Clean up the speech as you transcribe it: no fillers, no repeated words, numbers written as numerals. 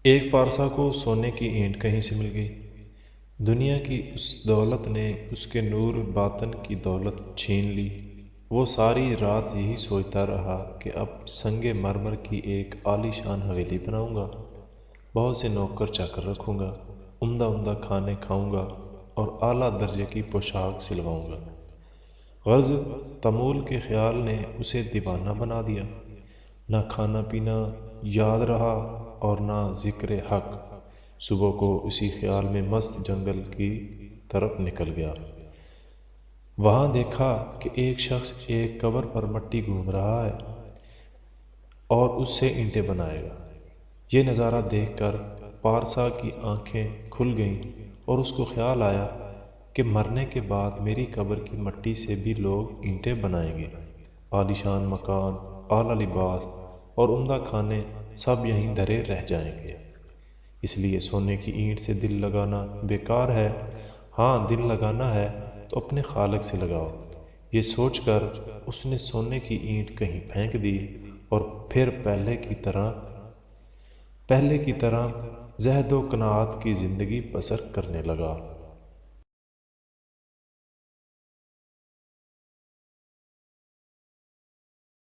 ایک پارسا کو سونے کی اینٹ کہیں سے مل گئی۔ دنیا کی اس دولت نے اس کے نور باطن کی دولت چھین لی۔ وہ ساری رات یہی سوچتا رہا کہ اب سنگ مرمر کی ایک عالی شان حویلی بناؤں گا، بہت سے نوکر چاکر رکھوں گا، عمدہ عمدہ کھانے کھاؤں گا اور اعلیٰ درجے کی پوشاک سلواؤں گا۔ غرض تمول کے خیال نے اسے دیوانہ بنا دیا۔ نہ کھانا پینا یاد رہا اور نہ ذکر حق۔ صبح کو اسی خیال میں مست جنگل کی طرف نکل گیا۔ وہاں دیکھا کہ ایک شخص ایک قبر پر مٹی گوندھ رہا ہے اور اس سے اینٹیں بنائے گا۔ یہ نظارہ دیکھ کر پارسا کی آنکھیں کھل گئیں اور اس کو خیال آیا کہ مرنے کے بعد میری قبر کی مٹی سے بھی لوگ اینٹیں بنائیں گے۔ عالی شان مکان، اعلیٰ لباس اور عمدہ کھانے سب یہیں دھرے رہ جائیں گے۔ اس لیے سونے کی اینٹ سے دل لگانا بیکار ہے۔ ہاں، دل لگانا ہے تو اپنے خالق سے لگاؤ۔ یہ سوچ کر اس نے سونے کی اینٹ کہیں پھینک دی اور پھر پہلے کی طرح زہد و قناعت کی زندگی بسر کرنے لگا۔